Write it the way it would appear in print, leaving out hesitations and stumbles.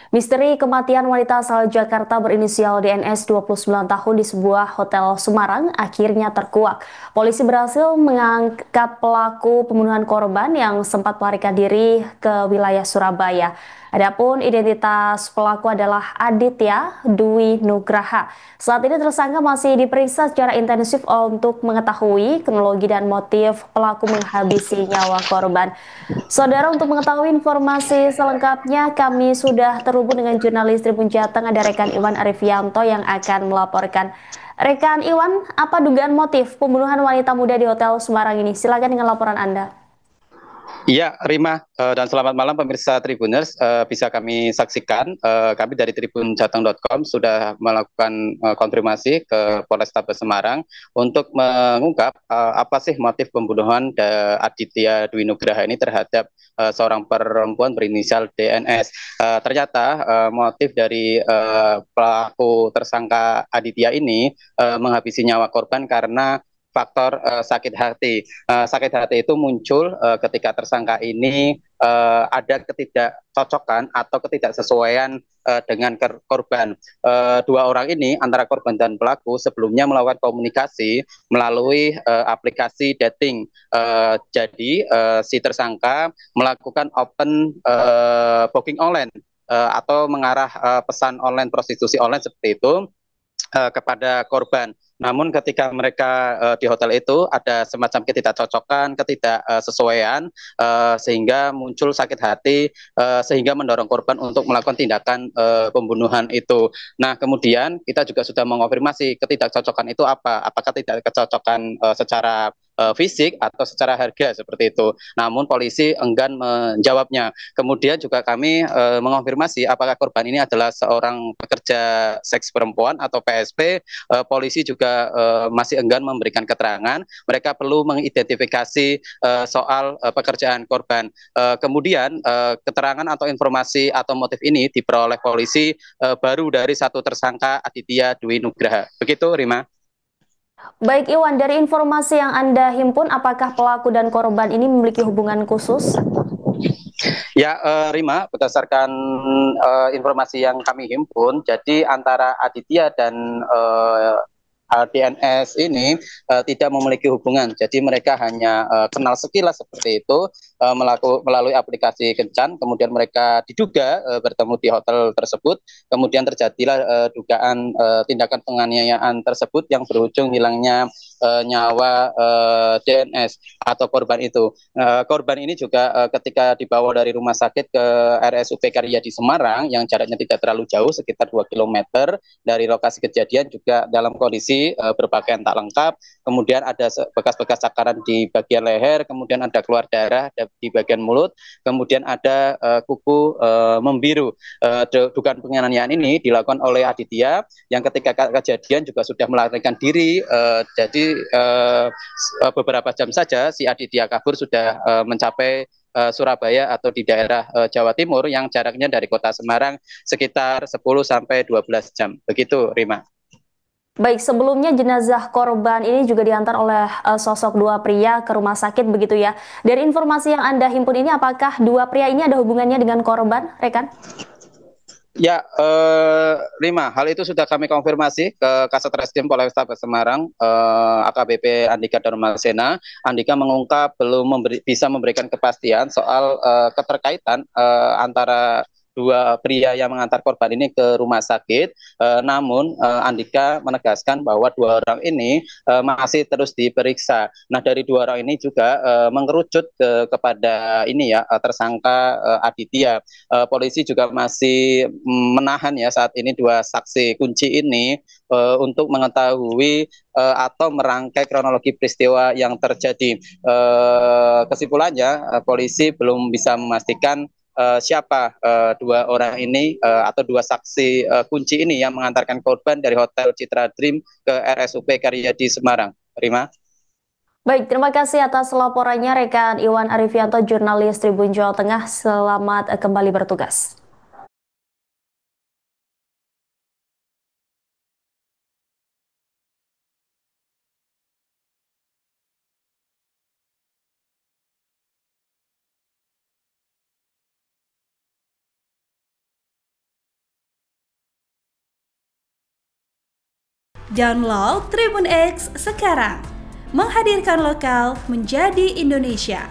Misteri kematian wanita asal Jakarta berinisial DNS 29 tahun di sebuah hotel Semarang akhirnya terkuak. Polisi berhasil mengangkat pelaku pembunuhan korban yang sempat melarikan diri ke wilayah Surabaya. Adapun identitas pelaku adalah Aditya Dwi Nugraha. Saat ini tersangka masih diperiksa secara intensif untuk mengetahui kronologi dan motif pelaku menghabisi nyawa korban. Saudara, untuk mengetahui informasi selengkapnya, kami sudah terhubung dengan jurnalis Tribun Jateng, ada rekan Iwan Arifianto yang akan melaporkan. Rekan Iwan, apa dugaan motif pembunuhan wanita muda di Hotel Semarang ini? Silakan dengan laporan Anda. Iya, Rima, dan selamat malam pemirsa Tribuners. Bisa kami saksikan, kami dari tribunjateng.com sudah melakukan konfirmasi ke Polrestabes Semarang untuk mengungkap apa sih motif pembunuhan Aditya Dwi Nugraha ini terhadap seorang perempuan berinisial DNS. Ternyata motif dari pelaku tersangka Aditya ini menghabisi nyawa korban karena faktor sakit hati. Sakit hati itu muncul ketika tersangka ini ada ketidakcocokan atau ketidaksesuaian dengan korban. Dua orang ini antara korban dan pelaku sebelumnya melakukan komunikasi melalui aplikasi dating. Jadi si tersangka melakukan open booking online atau mengarah pesan online prostitusi online seperti itu kepada korban. Namun ketika mereka di hotel itu ada semacam ketidakcocokan, ketidaksesuaian, sehingga muncul sakit hati, sehingga mendorong korban untuk melakukan tindakan pembunuhan itu. Nah, kemudian kita juga sudah mengonfirmasi ketidakcocokan itu apa? Apakah tidak kecocokan secara fisik atau secara harga seperti itu. Namun polisi enggan menjawabnya. Kemudian juga kami mengonfirmasi apakah korban ini adalah seorang pekerja seks perempuan atau PSP. Polisi juga masih enggan memberikan keterangan. Mereka perlu mengidentifikasi soal pekerjaan korban. Kemudian keterangan atau informasi atau motif ini diperoleh polisi baru dari satu tersangka Aditya Dwi Nugraha. Begitu, Rima. Baik Iwan, dari informasi yang Anda himpun, apakah pelaku dan korban ini memiliki hubungan khusus? Ya, Rima, berdasarkan informasi yang kami himpun, jadi antara Aditya dan DNS ini tidak memiliki hubungan. Jadi mereka hanya kenal sekilas seperti itu melalui aplikasi Kencan. Kemudian mereka diduga bertemu di hotel tersebut. Kemudian terjadilah dugaan tindakan penganiayaan tersebut yang berujung hilangnya nyawa DNS atau korban itu. Korban ini juga ketika dibawa dari rumah sakit ke RSUP Karya di Semarang yang jaraknya tidak terlalu jauh, sekitar 2 kilometer dari lokasi kejadian, juga dalam kondisi berpakaian tak lengkap, kemudian ada bekas-bekas cakaran di bagian leher, kemudian ada keluar darah di bagian mulut, kemudian ada kuku membiru. Dugaan penganiayaan ini dilakukan oleh Aditya yang ketika kejadian juga sudah melarikan diri. Jadi beberapa jam saja si Aditya kabur sudah mencapai Surabaya atau di daerah Jawa Timur yang jaraknya dari kota Semarang sekitar 10 sampai 12 jam. Begitu, Rima. Baik, sebelumnya jenazah korban ini juga diantar oleh sosok dua pria ke rumah sakit begitu ya. Dari informasi yang Anda himpun ini, apakah dua pria ini ada hubungannya dengan korban, rekan? Ya, Rima, hal itu sudah kami konfirmasi ke Kasat Reskrim Polrestabes Semarang, AKBP Andika Darmasena. Andika mengungkap belum bisa memberikan kepastian soal keterkaitan antara dua pria yang mengantar korban ini ke rumah sakit. Namun Andika menegaskan bahwa dua orang ini masih terus diperiksa. Nah, dari dua orang ini juga mengerucut kepada ini ya, tersangka Aditya. Polisi juga masih menahan ya saat ini dua saksi kunci ini untuk mengetahui atau merangkai kronologi peristiwa yang terjadi. Kesimpulannya, polisi belum bisa memastikan siapa dua orang ini atau dua saksi kunci ini yang mengantarkan korban dari Hotel Citra Dream ke RSUP Karyadi Semarang. Rima. Baik, terima kasih atas laporannya rekan Iwan Arifianto, jurnalis Tribun Jawa Tengah. Selamat kembali bertugas. Download Tribun X sekarang. Menghadirkan lokal menjadi Indonesia.